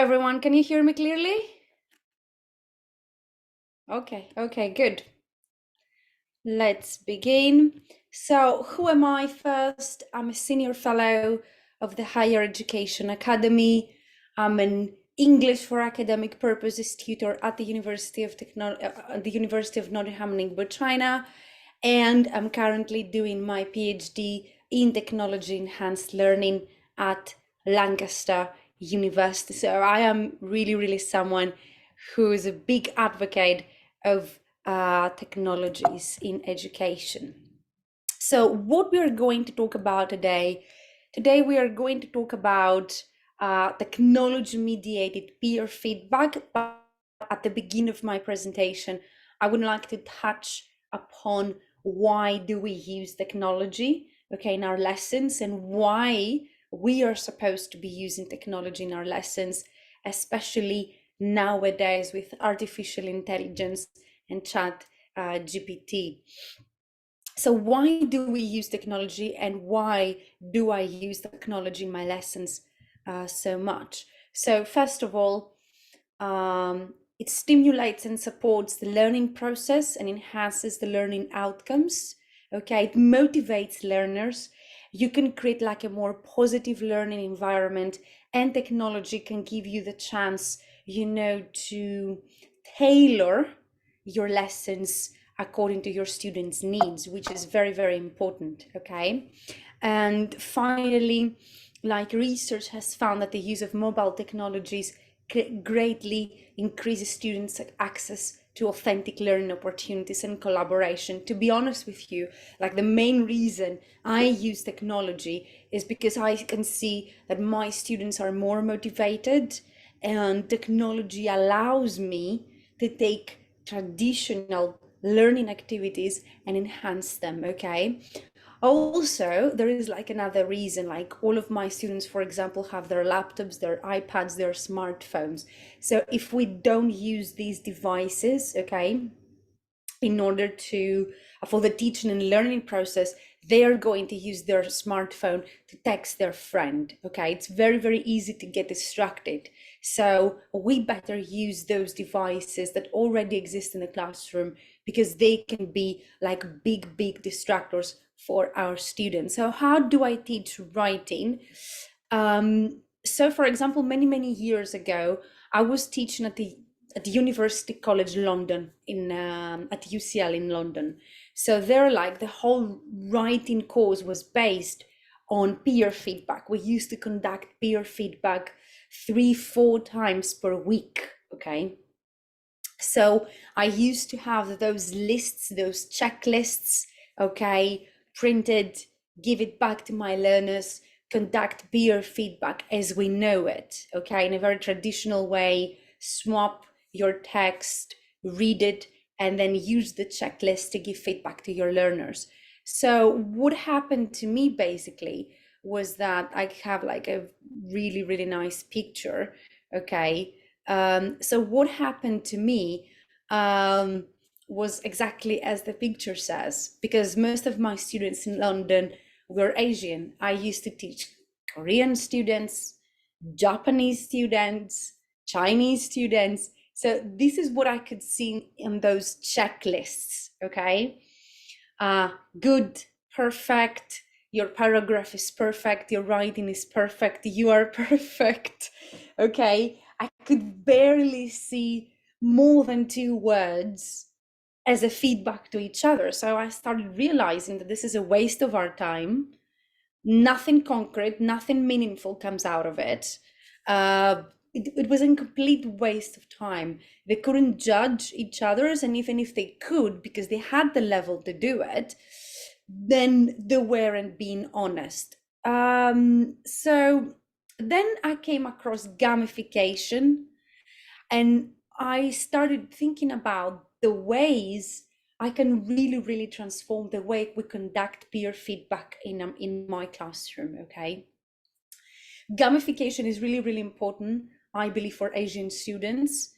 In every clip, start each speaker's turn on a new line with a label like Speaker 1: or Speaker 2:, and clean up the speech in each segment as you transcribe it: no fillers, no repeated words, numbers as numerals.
Speaker 1: everyone. Can you hear me clearly? Okay, good. Let's begin. So, who am I first? I'm a senior fellow of the Higher Education Academy. I'm an English for academic purposes tutor at the University of Nottingham Ningbo, China, and I'm currently doing my PhD in technology enhanced learning at Lancaster University. So I am really someone who is a big advocate of technologies in education. So what we are going to talk about today we are going to talk about technology-mediated peer feedback. But at the beginning of my presentation, I would like to touch upon why do we use technology, in our lessons, and why we are supposed to be using technology in our lessons, especially nowadays with artificial intelligence and chat GPT. So why do we use technology, and why do I use technology in my lessons so much? So first of all, it stimulates and supports the learning process and enhances the learning outcomes. It motivates learners. You can create like a more positive learning environment, and technology can give you the chance, to tailor your lessons according to your students' needs, which is very important. And finally, like research has found that the use of mobile technologies greatly increases students' access to authentic learning opportunities and collaboration. To be honest with you, like the main reason I use technology is because I can see that my students are more motivated, and technology allows me to take traditional learning activities and enhance them. Also, there is like another reason, like all of my students, for example, have their laptops, their iPads, their smartphones. So if we don't use these devices, in order to, for the teaching and learning process, they are going to use their smartphone to text their friend. It's very easy to get distracted. So we better use those devices that already exist in the classroom, because they can be like big distractors for our students. So how do I teach writing? So for example, many years ago, I was teaching at the University College London at UCL in London. So there, like the whole writing course was based on peer feedback. We used to conduct peer feedback 3-4 times per week. So I used to have those lists, those checklists, printed, give it back to my learners, conduct peer feedback as we know it, in a very traditional way, swap your text, read it, and then use the checklist to give feedback to your learners. So what happened to me basically was that I have like a really nice picture. So what happened to me was exactly as the picture says, because most of my students in London were Asian. I used to teach Korean students, Japanese students, Chinese students. So this is what I could see in those checklists. Good, perfect, your paragraph is perfect, your writing is perfect, you are perfect. I could barely see more than 2 words as a feedback to each other. So I started realizing that this is a waste of our time. Nothing concrete, nothing meaningful comes out of it. It was a complete waste of time. They couldn't judge each other's, and even if they could, because they had the level to do it, then they weren't being honest. So then I came across gamification, and I started thinking about the ways I can really transform the way we conduct peer feedback in my classroom. Gamification is really important, I believe, for Asian students,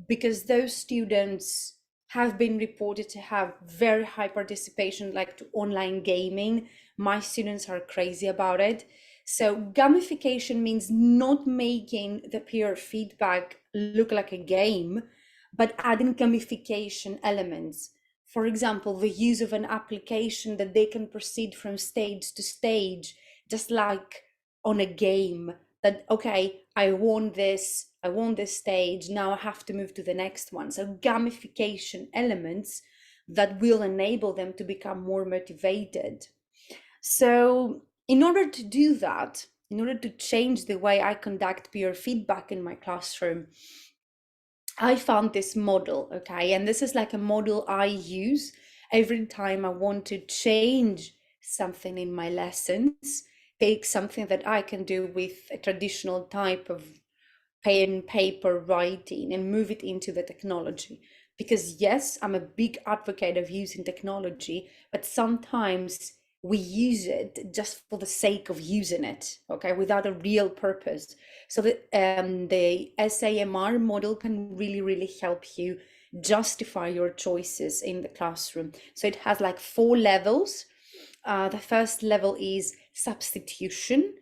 Speaker 1: because those students have been reported to have very high participation, like to online gaming. My students are crazy about it. So gamification means not making the peer feedback look like a game, but adding gamification elements. For example, the use of an application that they can proceed from stage to stage, just like on a game, that, okay, I won this stage, now I have to move to the next one. So gamification elements that will enable them to become more motivated. So in order to do that, in order to change the way I conduct peer feedback in my classroom, I found this model, okay? And this is like a model I use every time I want to change something in my lessons, take something that I can do with a traditional type of pen, paper writing and move it into the technology. Because yes, I'm a big advocate of using technology, but sometimes we use it just for the sake of using it, okay, without a real purpose. So the SAMR model can really, really help you justify your choices in the classroom. So it has like 4 levels. The first level is substitution.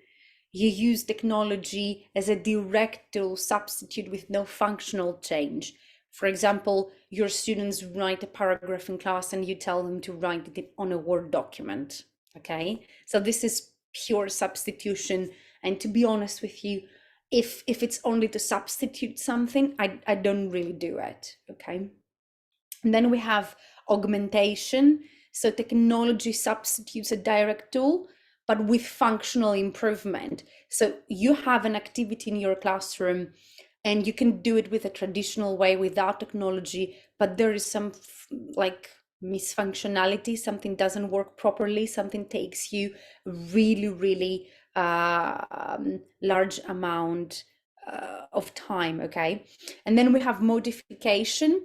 Speaker 1: You use technology as a direct tool substitute with no functional change. For example, your students write a paragraph in class and you tell them to write it on a Word document. Okay, so this is pure substitution. And to be honest with you, if it's only to substitute something, I don't really do it. Okay. And then we have augmentation. So technology substitutes a direct tool, but with functional improvement. So you have an activity in your classroom and you can do it with a traditional way without technology, but there is some like misfunctionality, something doesn't work properly, something takes you really large amount of time, okay? And then we have modification.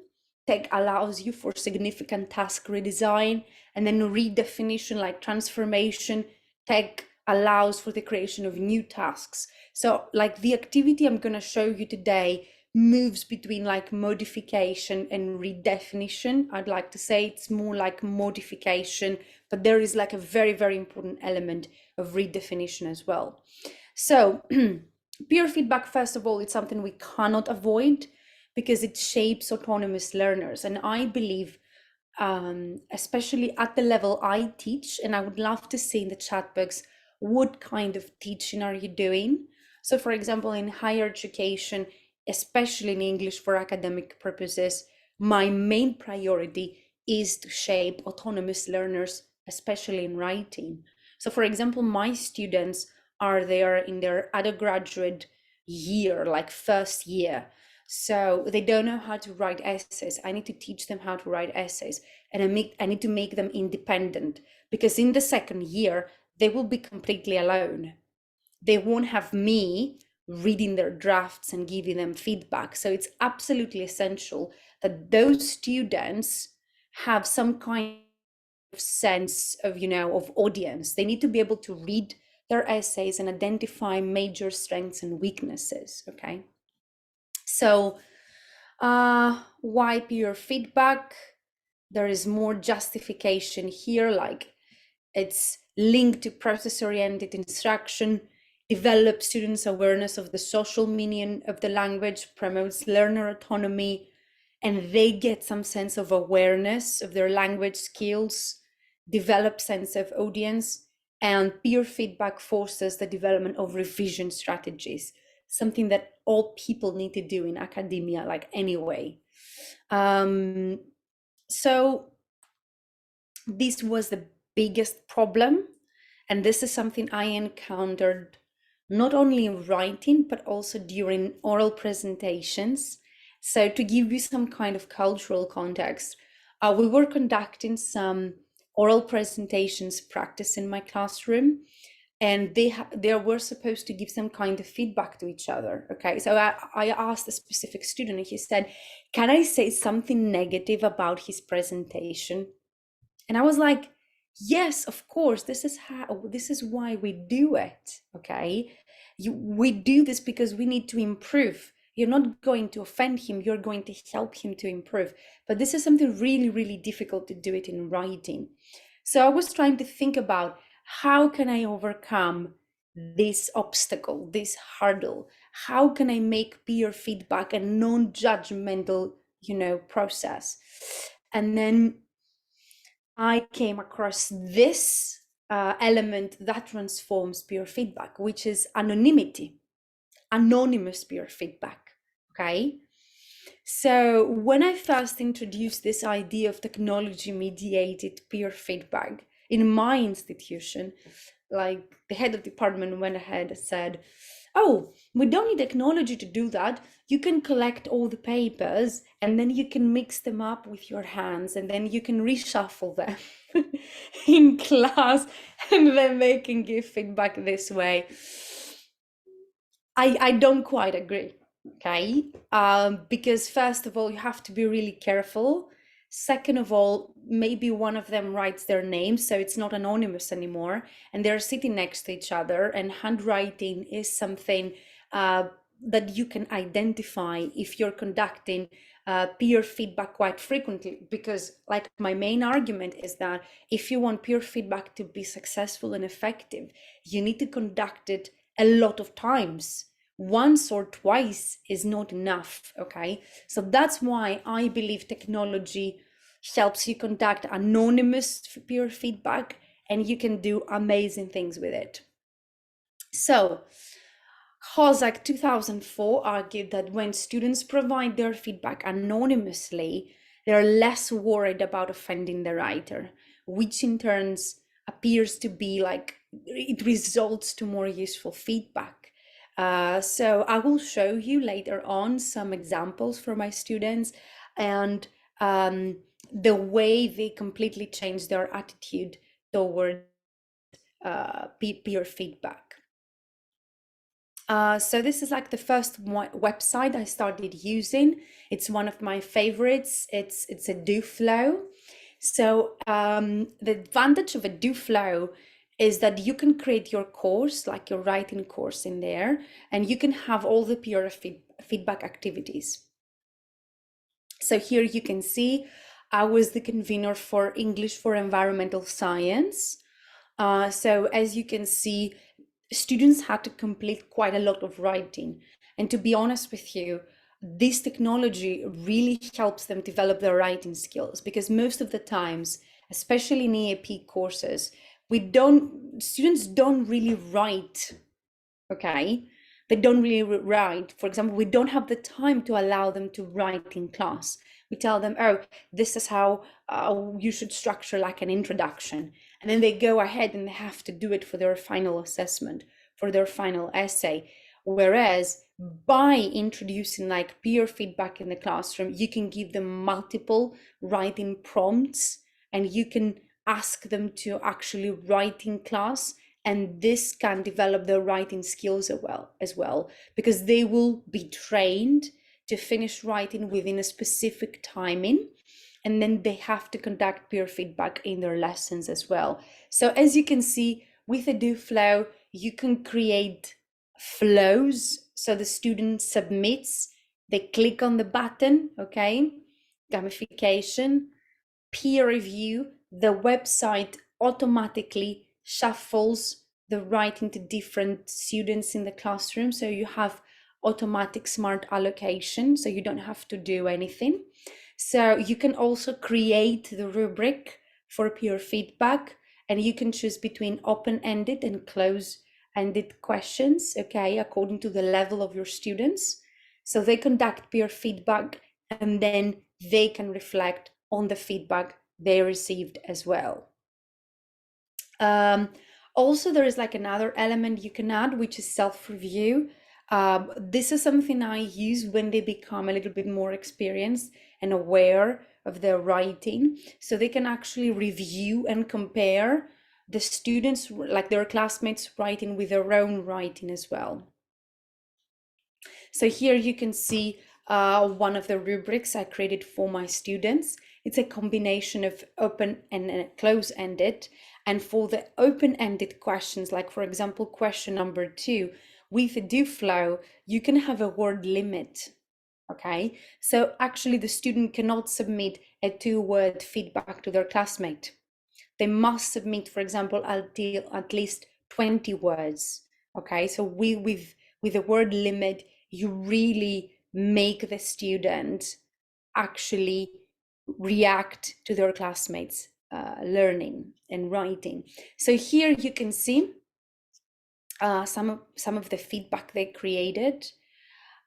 Speaker 1: Tech allows you for significant task redesign, and then redefinition like transformation. Tech allows for the creation of new tasks. So like the activity I'm going to show you today moves between like modification and redefinition. I'd like to say it's more like modification, but there is like a very important element of redefinition as well. So peer feedback, first of all, it's something we cannot avoid because it shapes autonomous learners. And I believe, especially at the level I teach, and I would love to see in the chat box, what kind of teaching are you doing? So for example, in higher education, especially in English for academic purposes, my main priority is to shape autonomous learners, especially in writing. So for example, my students are there in their undergraduate year, like first year. So they don't know how to write essays. I need to teach them how to write essays, and I need to make them independent, because in the second year, they will be completely alone. They won't have me reading their drafts and giving them feedback. So it's absolutely essential that those students have some kind of sense of, of audience. They need to be able to read their essays and identify major strengths and weaknesses, okay? So why peer feedback? There is more justification here, like it's linked to process-oriented instruction, develop students' awareness of the social meaning of the language, promotes learner autonomy, and they get some sense of awareness of their language skills, develop sense of audience, and peer feedback forces the development of revision strategies, something that all people need to do in academia, like anyway. So this was the biggest problem, and this is something I encountered not only in writing, but also during oral presentations. So to give you some kind of cultural context, we were conducting some oral presentations practice in my classroom, and they were supposed to give some kind of feedback to each other. Okay, so I asked a specific student, and he said, "Can I say something negative about his presentation?" And I was like, "Yes, of course. This is why we do it. Okay, we do this because we need to improve. You're not going to offend him. You're going to help him to improve. But this is something really difficult to do it in writing." So I was trying to think about, how can I overcome this obstacle, this hurdle? How can I make peer feedback a non-judgmental, process? And then I came across this element that transforms peer feedback, which is anonymity, anonymous peer feedback. Okay. So when I first introduced this idea of technology-mediated peer feedback in my institution, like the head of department went ahead and said, oh, we don't need technology to do that. You can collect all the papers and then you can mix them up with your hands and then you can reshuffle them in class and then they can give feedback this way. I don't quite agree, okay? Because first of all, you have to be really careful. Second of all, maybe one of them writes their name, so it's not anonymous anymore, and they're sitting next to each other, and handwriting is something that you can identify if you're conducting peer feedback quite frequently, because like my main argument is that if you want peer feedback to be successful and effective, you need to conduct it a lot of times. Once or twice is not enough, okay? So that's why I believe technology helps you conduct anonymous peer feedback and you can do amazing things with it. So Hozak 2004 argued that when students provide their feedback anonymously, they're less worried about offending the writer, which in turn appears to be like it results to more useful feedback. So I will show you later on some examples for my students and the way they completely change their attitude toward peer feedback. So this is like the first website I started using. It's one of my favorites. It's a DoFlow. So the advantage of a DoFlow is that you can create your course, like your writing course in there, and you can have all the peer feedback activities. So here you can see I was the convener for English for Environmental Science. So as you can see, students had to complete quite a lot of writing. And to be honest with you, this technology really helps them develop their writing skills, because most of the times, especially in EAP courses, students don't really write, okay? They don't really write. For example, we don't have the time to allow them to write in class. We tell them, oh, this is how you should structure like an introduction. And then they go ahead and they have to do it for their final assessment, for their final essay. Whereas by introducing like peer feedback in the classroom, you can give them multiple writing prompts and you can ask them to actually write in class, and this can develop their writing skills as well, because they will be trained to finish writing within a specific timing, and then they have to conduct peer feedback in their lessons as well. So as you can see, with a DoFlow, you can create flows. So the student submits, they click on the button, okay, gamification, peer review, the website automatically shuffles the writing to different students in the classroom. So you have automatic smart allocation, so you don't have to do anything. So you can also create the rubric for peer feedback, and you can choose between open-ended and close-ended questions, okay, according to the level of your students. So they conduct peer feedback and then they can reflect on the feedback they received as well. Also, there is like another element you can add, which is self-review. This is something I use when they become a little bit more experienced and aware of their writing. So they can actually review and compare the students, like their classmates' writing with their own writing as well. So here you can see one of the rubrics I created for my students. It's a combination of open and close-ended. And for the open-ended questions, like for example, question number 2, with a DoFlow, you can have a word limit, okay? So actually the student cannot submit a 2-word feedback to their classmate. They must submit, for example, at least 20 words. Okay, so with the word limit, you really make the student actually react to their classmates learning and writing. So here you can see some of the feedback they created.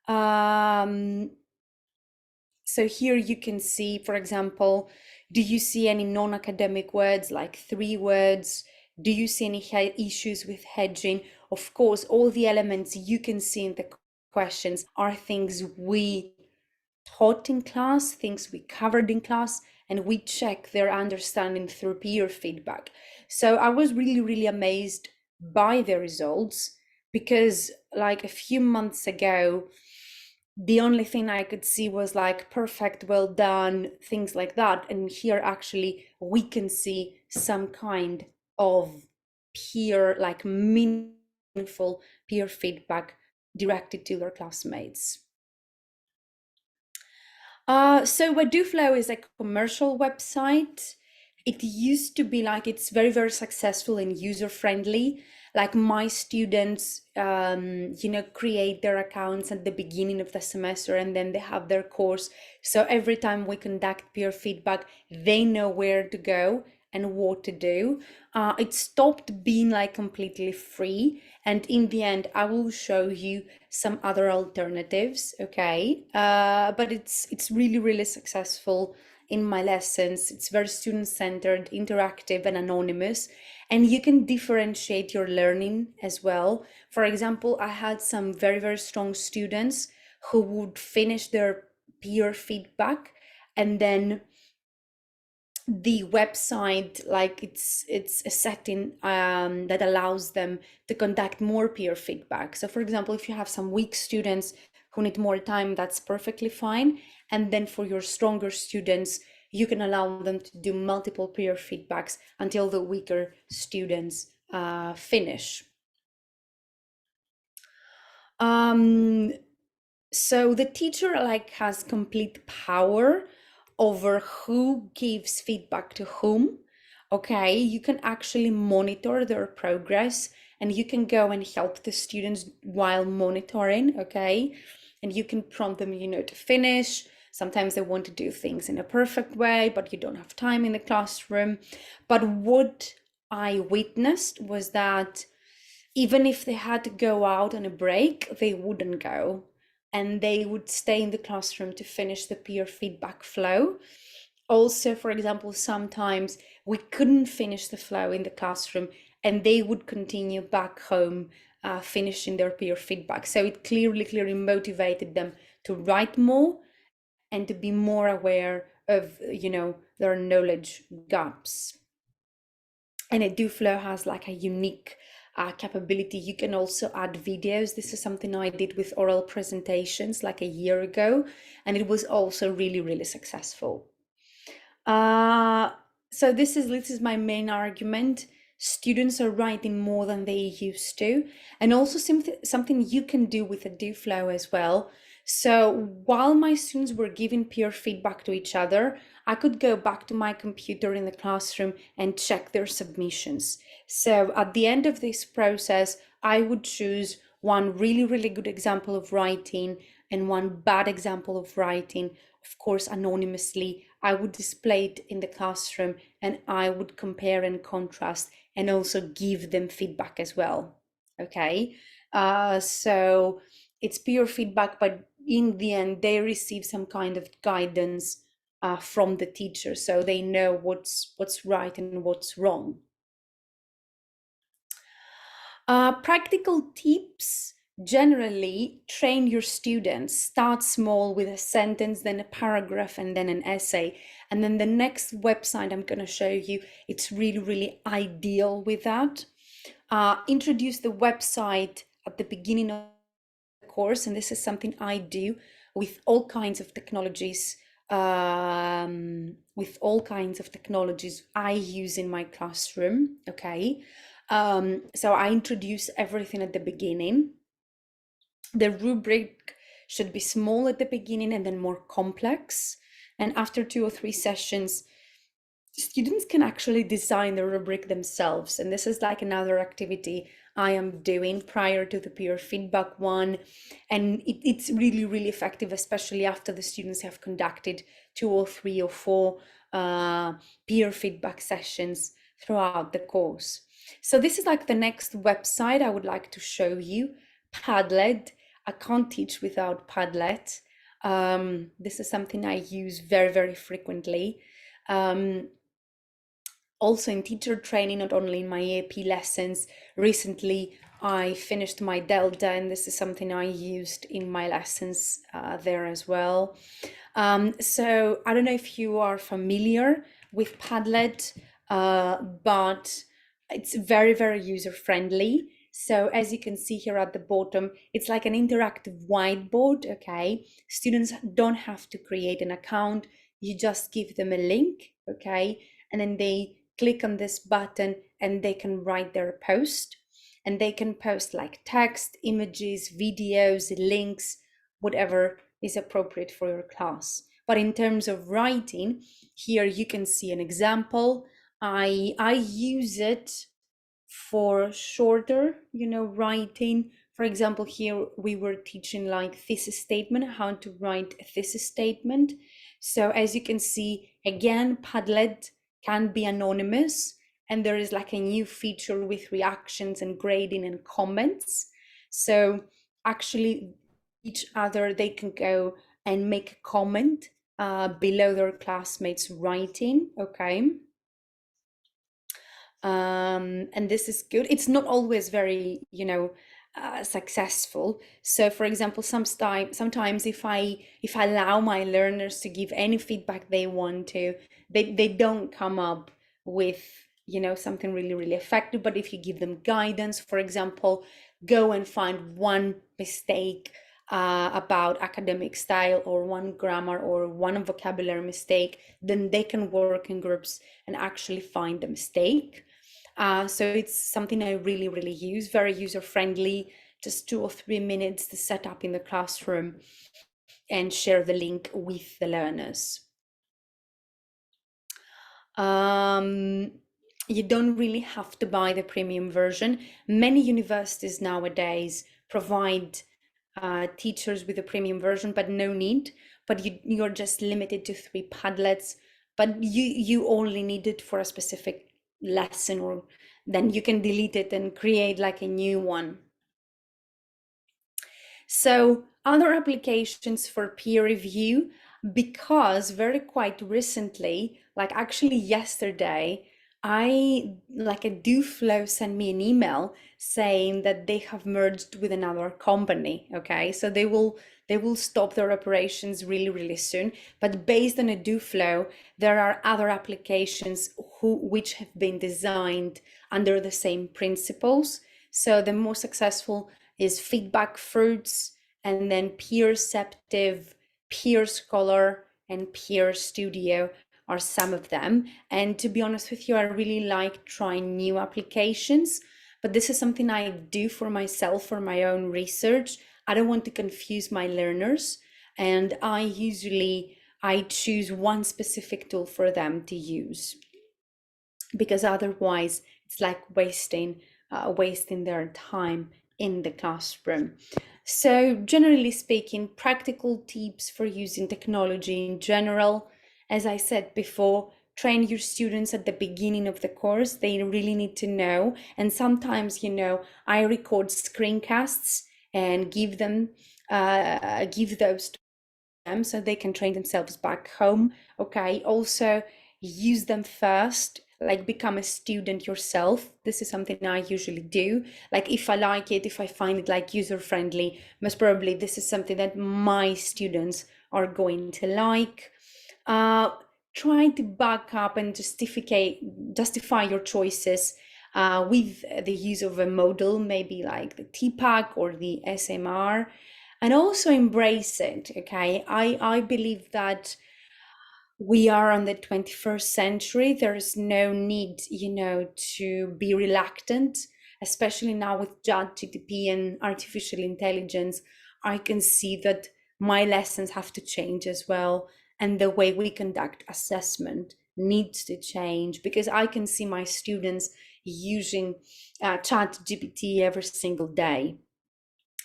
Speaker 1: So here you can see, for example, do you see any non-academic words like 3 words? Do you see any issues with hedging? Of course, all the elements you can see in the questions are things we taught in class, things we covered in class, and we check their understanding through peer feedback. So I was really, really amazed by the results, because like a few months ago, the only thing I could see was like perfect, well done, things like that. And here actually we can see some kind of peer, like meaningful peer feedback directed to their classmates. So Eduflow is a commercial website. It used to be like, it's very, very successful and user-friendly. Like my students, create their accounts at the beginning of the semester, and then they have their course. So every time we conduct peer feedback, they know where to go and what to do. It stopped being like completely free. And in the end, I will show you some other alternatives, okay? But it's really, really successful in my lessons. It's very student-centered, interactive, and anonymous. And you can differentiate your learning as well. For example, I had some very, very strong students who would finish their peer feedback, and then the website, like it's a setting that allows them to conduct more peer feedback. So for example, if you have some weak students who need more time, that's perfectly fine. And then for your stronger students, you can allow them to do multiple peer feedbacks until the weaker students finish. So the teacher like has complete power over who gives feedback to whom. Okay, you can actually monitor their progress, and you can go and help the students while monitoring. Okay, and you can prompt them, to finish. Sometimes they want to do things in a perfect way, but you don't have time in the classroom. But what I witnessed was that even if they had to go out on a break, they wouldn't go, and they would stay in the classroom to finish the peer feedback flow. Also, for example, sometimes we couldn't finish the flow in the classroom, and they would continue back home finishing their peer feedback. So it clearly motivated them to write more and to be more aware of, their knowledge gaps. And EduFlow has like a unique capability. You can also add videos. This is something I did with oral presentations like a year ago, and it was also really, really successful. So this is my main argument. Students are writing more than they used to, and also something you can do with EduFlow as well. So while my students were giving peer feedback to each other, I could go back to my computer in the classroom and check their submissions. So at the end of this process, I would choose one really, really good example of writing and one bad example of writing, of course, anonymously. I would display it in the classroom, and I would compare and contrast and also give them feedback as well. Okay, so it's peer feedback, but in the end, they receive some kind of guidance from the teacher, so they know what's right and what's wrong. Practical tips: generally train your students. Start small with a sentence, then a paragraph, and then an essay. And then the next website I'm going to show you, it's really, really ideal with that. Introduce the website at the beginning of the course, and this is something I do with all kinds of technologies. I use in my classroom. Okay. So I introduce everything at the beginning. The rubric should be small at the beginning and then more complex. And after 2 or 3 sessions, students can actually design the rubric themselves. And this is like another activity I am doing prior to the peer feedback one. And it's really, really effective, especially after the students have conducted 2 or 3 or 4 peer feedback sessions throughout the course. So this is like the next website I would like to show you, Padlet. I can't teach without Padlet. This is something I use very, very frequently. Also in teacher training, not only in my EAP lessons. Recently, I finished my Delta, and this is something I used in my lessons there as well. So I don't know if you are familiar with Padlet, but it's very, very user-friendly. So as you can see here at the bottom, it's like an interactive whiteboard, okay? Students don't have to create an account. You just give them a link, okay? And then they click on this button and they can write their post. And they can post like text, images, videos, links, whatever is appropriate for your class. But in terms of writing, here you can see an example. I use it for shorter, writing. For example, here we were teaching like thesis statement, how to write a thesis statement. So as you can see, again, Padlet can be anonymous, and there is like a new feature with reactions and grading and comments. So actually each other, they can go and make a comment below their classmates writing, okay? And this is good. It's not always very, successful. So for example, sometimes if I allow my learners to give any feedback they want to, they don't come up with, something really, really effective. But if you give them guidance, for example, go and find one mistake about academic style, or one grammar, or one vocabulary mistake, then they can work in groups and actually find the mistake. So it's something I really, really use, very user-friendly, just 2 or 3 minutes to set up in the classroom and share the link with the learners. You don't really have to buy the premium version. Many universities nowadays provide teachers with a premium version, but no need. But you're just limited to 3 Padlets, but you only need it for a specific lesson, or then you can delete it and create like a new one. So other applications for peer review, because very quite recently, like actually yesterday, a DoFlow sent me an email saying that they have merged with another company. Okay, so they will stop their operations really, really soon. But based on a DoFlow, there are other applications which have been designed under the same principles. So the most successful is Feedback Fruits, and then Peerceptive, Peer Scholar, and Peer Studio are some of them. And to be honest with you, I really like trying new applications, but this is something I do for myself, for my own research. I don't want to confuse my learners, and I choose one specific tool for them to use, because otherwise it's like wasting their time in the classroom. So generally speaking, practical tips for using technology in general. As I said before, train your students at the beginning of the course. They really need to know. And sometimes, I record screencasts and give those to them so they can train themselves back home. Okay. Also, use them first, like become a student yourself. This is something I usually do. Like if I like it, if I find it like user friendly, most probably this is something that my students are going to like. Trying to back up and justify your choices with the use of a model, maybe like the TPAC or the SAMR, and also embrace it. Okay, I believe that we are on the 21st century. There is no need, to be reluctant, especially now with ChatGPT and artificial intelligence. I can see that my lessons have to change as well, and the way we conduct assessment needs to change, because I can see my students using chat GPT every single day.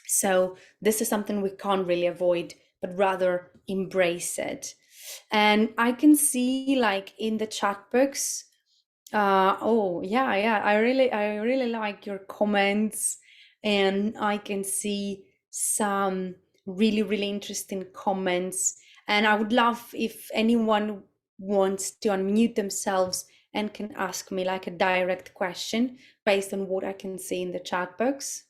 Speaker 1: So this is something we can't really avoid, but rather embrace it. And I can see, like, in the chat box, oh yeah, I really like your comments, and I can see some really interesting comments. And I would love if anyone wants to unmute themselves and can ask me like a direct question based on what I can see in the chat box.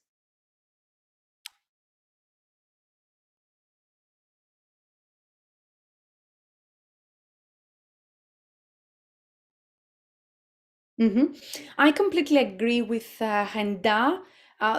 Speaker 1: I completely agree with Henda.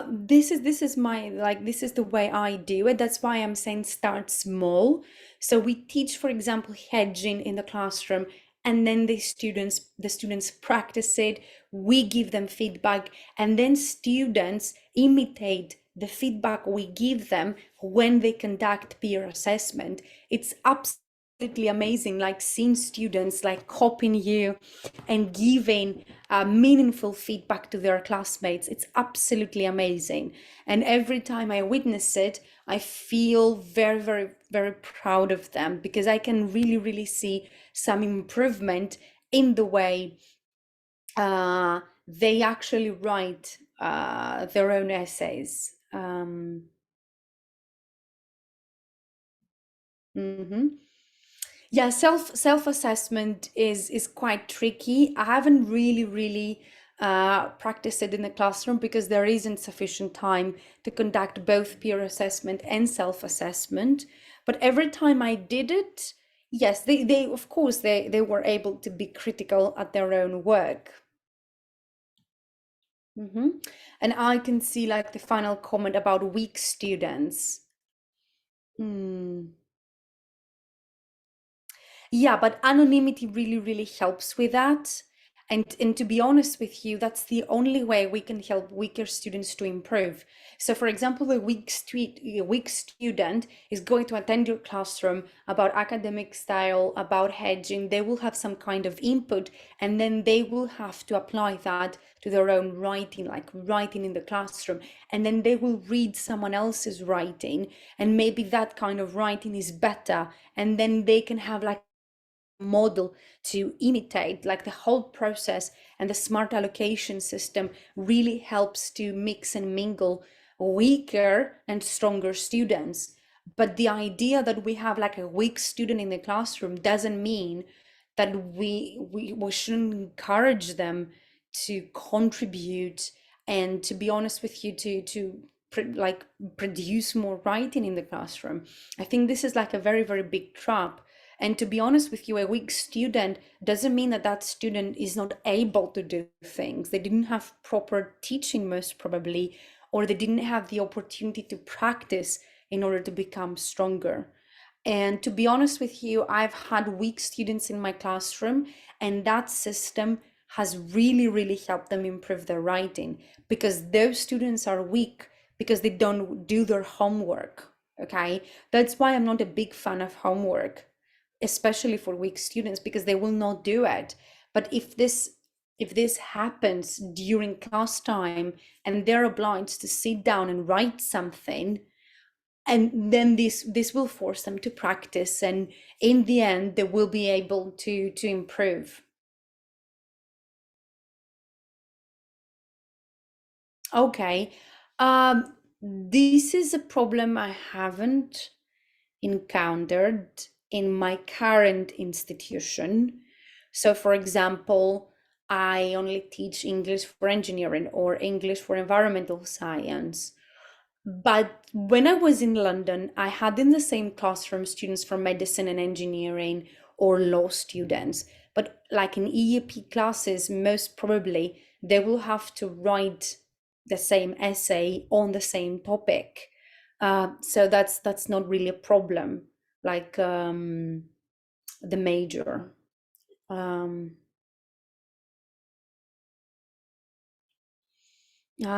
Speaker 1: This is my, like, this is the way I do it. That's why I'm saying start small. So we teach, for example, hedging in the classroom, and then the students practice it. We give them feedback, and then students imitate the feedback we give them when they conduct peer assessment. It's absolutely amazing, like seeing students like copying you and giving meaningful feedback to their classmates. It's absolutely amazing. And every time I witness it, I feel very proud of them, because I can really see some improvement in the way they actually write their own essays. Mhm. Yeah, self-assessment is quite tricky. I haven't really practiced it in the classroom, because there isn't sufficient time to conduct both peer assessment and self-assessment. But every time I did it, yes, they of course they were able to be critical at their own work. And I can see like the final comment about weak students. Hmm. Yeah, but anonymity really helps with that. And to be honest with you, that's the only way we can help weaker students to improve. So for example, a weak student is going to attend your classroom about academic style, about hedging. They will have some kind of input, and then they will have to apply that to their own writing, like writing in the classroom. And then they will read someone else's writing, and maybe that kind of writing is better. And then they can have like model to imitate. Like the whole process and the smart allocation system really helps to mix and mingle weaker and stronger students. But the idea that we have like a weak student in the classroom doesn't mean that we shouldn't encourage them to contribute, and to be honest with you, like produce more writing in the classroom. I think this is like a very big trap. And to be honest with you, a weak student doesn't mean that that student is not able to do things. They didn't have proper teaching, most probably, or they didn't have the opportunity to practice in order to become stronger. And to be honest with you, I've had weak students in my classroom, and that system has really helped them improve their writing, because those students are weak because they don't do their homework. Okay, that's why I'm not a big fan of homework, especially for weak students, because they will not do it. But if this happens during class time, and they're obliged to sit down and write something, and then this will force them to practice, and in the end they will be able to improve. Okay. This is a problem I haven't encountered in my current institution. So, for example, I only teach English for engineering or English for environmental science. But when I was in London, I had in the same classroom students from medicine and engineering, or law students. But like in EAP classes, most probably they will have to write the same essay on the same topic. So that's not really a problem, like the major. Um,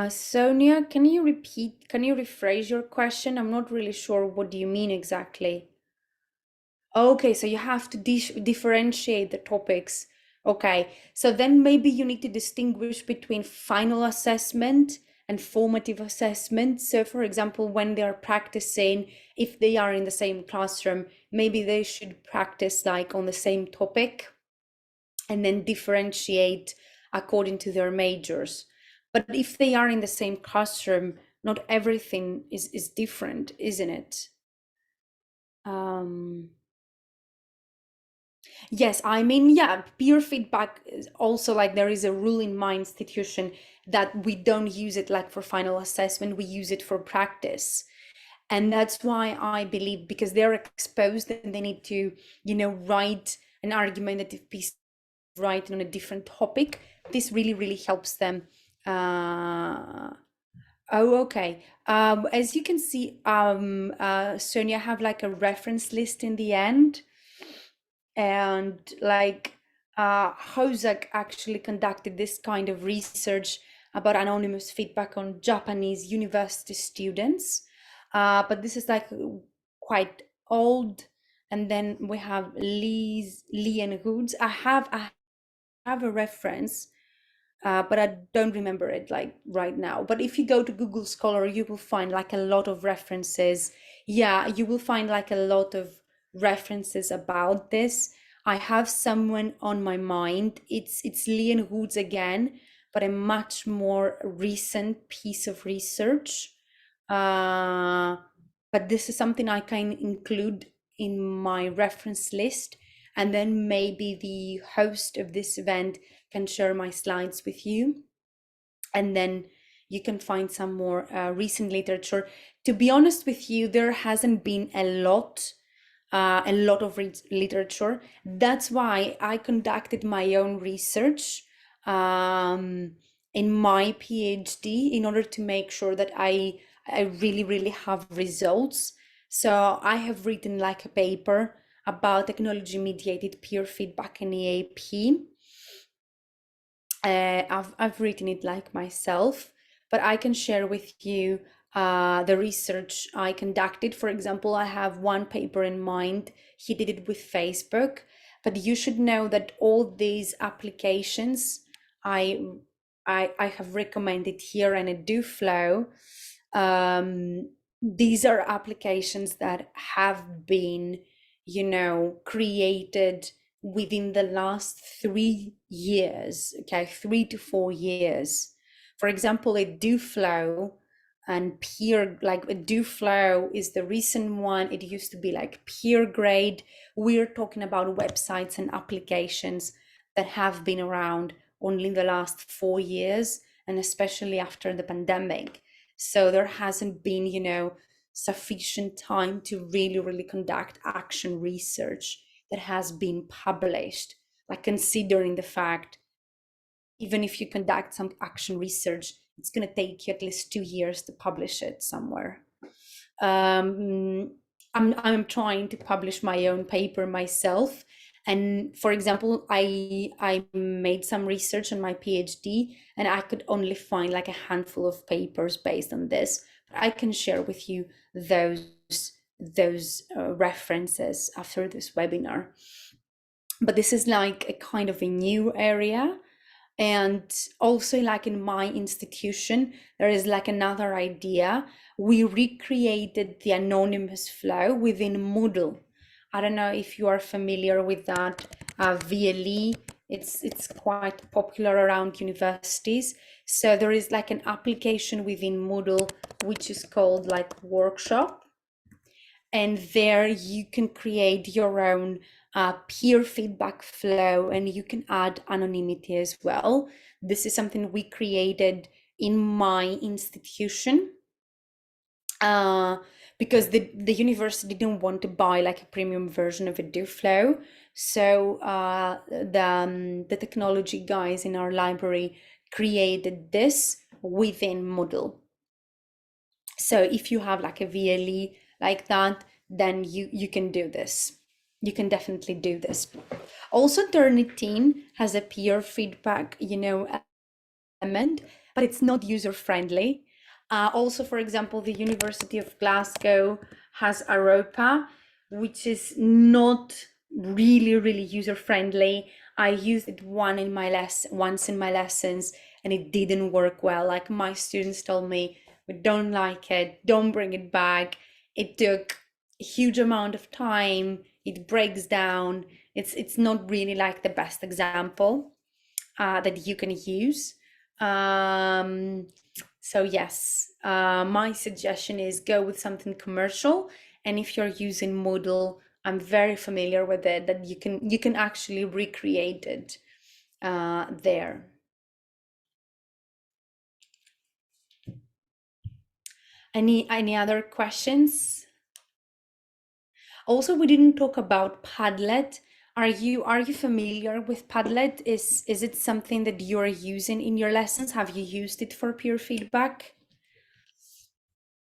Speaker 1: Sonia, can you rephrase your question? I'm not really sure what do you mean exactly. Okay, so you have to differentiate the topics Okay, so then maybe you need to distinguish between final assessment and formative assessment. So for example, when they're practicing, if they are in the same classroom, maybe they should practice like on the same topic and then differentiate according to their majors. But if they are in the same classroom, not everything is different, isn't it? Yes, I mean, yeah, peer feedback is also like there is a rule in my institution that we don't use it like for final assessment, we use it for practice. And that's why I believe, because they're exposed and they need to, write an argumentative piece, writing on a different topic, this really, really helps them. Oh, okay. As you can see, Sonia, have like a reference list in the end. And like Hozak actually conducted this kind of research about anonymous feedback on Japanese university students. But this is like quite old. And then we have Lee and Hoods. I have a reference, but I don't remember it like right now. But if you go to Google Scholar, you will find like a lot of references. Yeah, you will find like a lot of references about this. I have someone on my mind. It's Leon Hoods again, but a much more recent piece of research. But this is something I can include in my reference list, and then maybe the host of this event can share my slides with you, and then you can find some more recent literature. To be honest with you, there hasn't been a lot of literature. That's why I conducted my own research in my PhD in order to make sure that I really, really have results. So I have written like a paper about technology-mediated peer feedback in EAP. I've written it like myself, but I can share with you the research I conducted. For example, I have one paper in mind. He did it with Facebook, but you should know that all these applications I have recommended here and EduFlow, these are applications that have been, created within the last 3 years, okay, 3 to 4 years. For example, EduFlow and peer, like EduFlow is the recent one. It used to be like peer grade. We're talking about websites and applications that have been around only in the last 4 years, and especially after the pandemic. So there hasn't been, sufficient time to really, really conduct action research that has been published, like considering the fact, even if you conduct some action research, it's going to take you at least 2 years to publish it somewhere. I'm trying to publish my own paper myself. And for example, I made some research on my PhD, and I could only find like a handful of papers based on this. But I can share with you those references after this webinar. But this is like a kind of a new area. And also, like in my institution, there is like another idea. We recreated the anonymous flow within Moodle. I don't know if you are familiar with that VLE. It's quite popular around universities. So there is like an application within Moodle which is called like Workshop, and there you can create your own peer feedback flow, and you can add anonymity as well. This is something we created in my institution because the university didn't want to buy like a premium version of EduFlow. So the technology guys in our library created this within Moodle. So if you have like a VLE like that, then you can do this. You can definitely do this. Also, Turnitin has a peer feedback, element, but it's not user friendly. Also, for example, the University of Glasgow has Aropa, which is not really, really user-friendly. I used it once in my lessons, and it didn't work well. Like my students told me, we don't like it, don't bring it back. It took a huge amount of time, it breaks down. It's not really like the best example that you can use. Um, so yes, my suggestion is go with something commercial. And if you're using Moodle, I'm very familiar with it, that you can actually recreate it there. Any other questions? Also, we didn't talk about Padlet. Are you familiar with Padlet? Is it something that you're using in your lessons? Have you used it for peer feedback?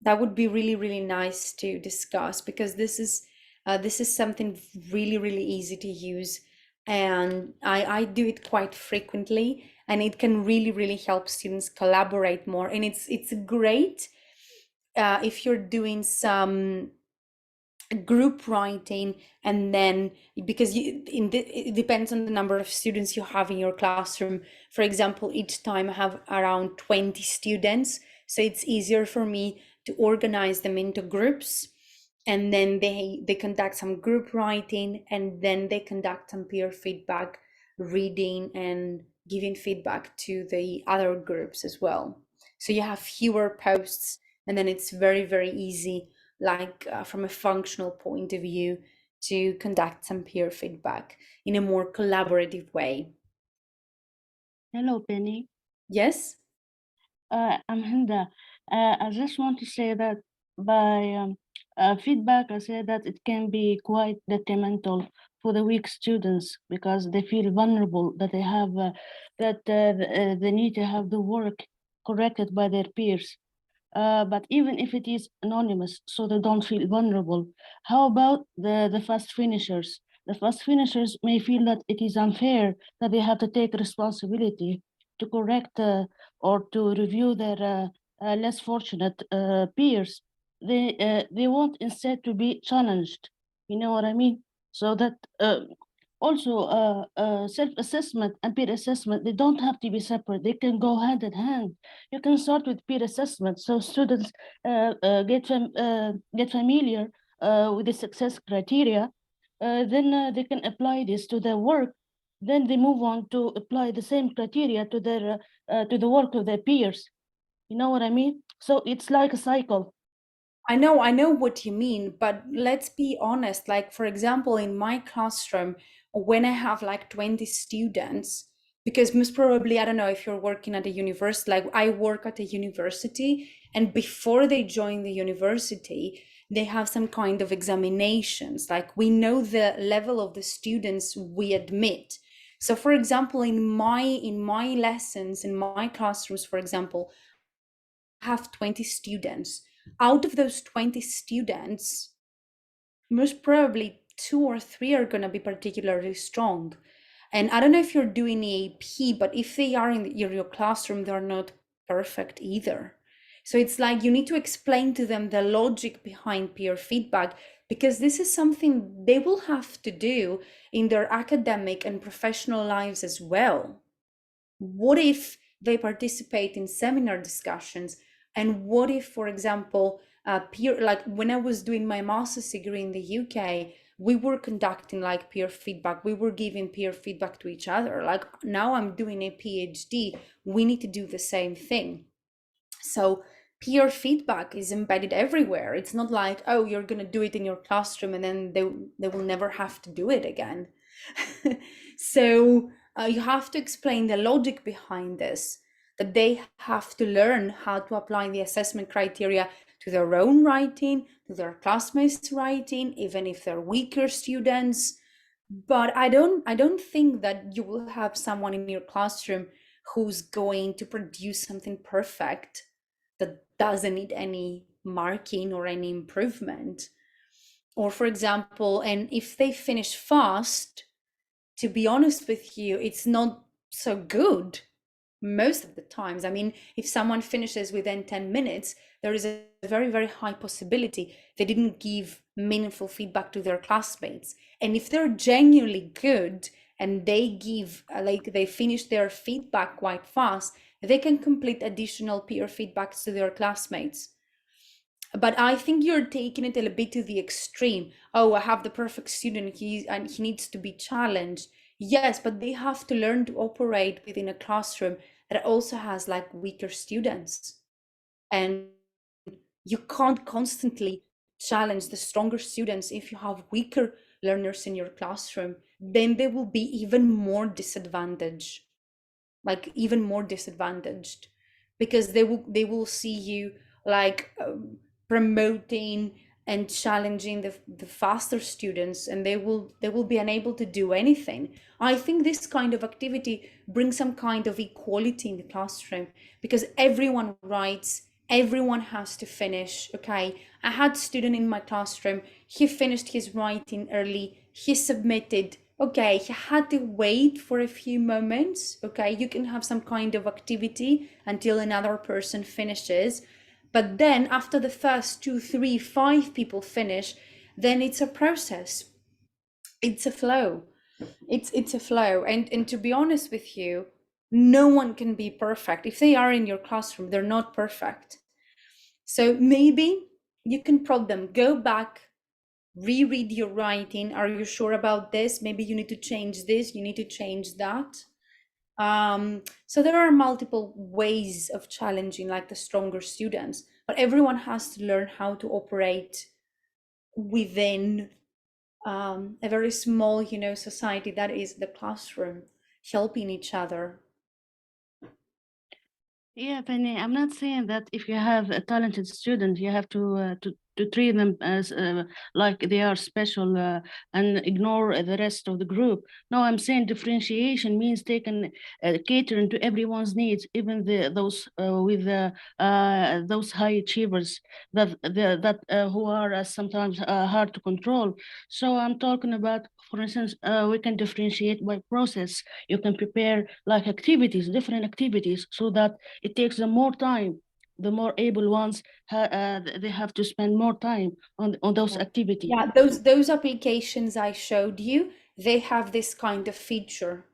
Speaker 1: That would be really, really nice to discuss, because this is something really, really easy to use, and I do it quite frequently, and it can really, really help students collaborate more. And it's great if you're doing some group writing, and then because it depends on the number of students you have in your classroom. For example, each time I have around 20 students, so it's easier for me to organize them into groups, and then they conduct some group writing, and then they conduct some peer feedback, reading and giving feedback to the other groups as well. So you have fewer posts, and then it's very, very easy, like from a functional point of view, to conduct some peer feedback in a more collaborative way.
Speaker 2: Hello, Penny.
Speaker 1: Yes?
Speaker 2: I'm Hinda. I just want to say that by feedback, I say that it can be quite detrimental for the weak students because they feel vulnerable, that they have they need to have the work corrected by their peers. But even if it is anonymous, so they don't feel vulnerable, how about the fast finishers? The fast finishers may feel that it is unfair, that they have to take responsibility to correct or to review their less fortunate peers. They want instead to be challenged. You know what I mean? So that also self-assessment and peer assessment, they don't have to be separate. They can go hand in hand. You can start with peer assessment, so students get familiar with the success criteria. Then they can apply this to their work. Then they move on to apply the same criteria to their to the work of their peers. You know what I mean? So it's like a cycle.
Speaker 1: I know what you mean, but let's be honest. Like, for example, in my classroom, when I have like 20 students, because most probably, I don't know if you're working at a university, like I work at a university, and before they join the university, they have some kind of examinations. Like, we know the level of the students we admit. So, for example, in my lessons, in my classrooms, for example, have 20 students. Out of those 20 students, most probably two or three are going to be particularly strong. And I don't know if you're doing EAP, but if they are in your classroom, they're not perfect either. So it's like you need to explain to them the logic behind peer feedback, because this is something they will have to do in their academic and professional lives as well. What if they participate in seminar discussions? And what if, for example, peer, like when I was doing my master's degree in the UK, we were conducting like peer feedback, we were giving peer feedback to each other. Like now I'm doing a PhD, we need to do the same thing. So peer feedback is embedded everywhere. It's not like, oh, you're going to do it in your classroom and then they will never have to do it again. So you have to explain the logic behind this, that they have to learn how to apply the assessment criteria to their own writing, to their classmates' writing, even if they're weaker students. But I don't think that you will have someone in your classroom who's going to produce something perfect that doesn't need any marking or any improvement. Or for example, and if they finish fast, to be honest with you, it's not so good most of the times. I mean, if someone finishes within 10 minutes, there is a very, very high possibility they didn't give meaningful feedback to their classmates. And if they're genuinely good and they give, like they finish their feedback quite fast, they can complete additional peer feedbacks to their classmates. But I think you're taking it a bit to the extreme. Oh, I have the perfect student, he needs to be challenged. Yes, but they have to learn to operate within a classroom that also has like weaker students. And you can't constantly challenge the stronger students if you have weaker learners in your classroom. Then they will be even more disadvantaged, like even more disadvantaged, because they will see you like promoting and challenging the faster students, and they will be unable to do anything. I think this kind of activity brings some kind of equality in the classroom, because everyone writes, everyone has to finish. Okay, I had a student in my classroom, he finished his writing early, he submitted. Okay, he had to wait for a few moments. Okay, you can have some kind of activity until another person finishes. But then after the first 2, 3, 5 people finish, then it's a process. It's a flow. It's a flow. And to be honest with you, no one can be perfect. If they are in your classroom, they're not perfect. So maybe you can prod them, go back, reread your writing. Are you sure about this? Maybe you need to change this, you need to change that. So there are multiple ways of challenging like the stronger students, but everyone has to learn how to operate within a very small, society that is the classroom, helping each other.
Speaker 2: Yeah, Penny, I'm not saying that if you have a talented student, you have to treat them as like they are special and ignore the rest of the group. No, I'm saying differentiation means taking catering to everyone's needs, even those with those high achievers that who are sometimes hard to control. So I'm talking about, for instance, we can differentiate by process. You can prepare like activities, different activities, so that it takes them more time. The more able ones, they have to spend more time on those activities.
Speaker 1: Yeah, those applications I showed you, they have this kind of feature.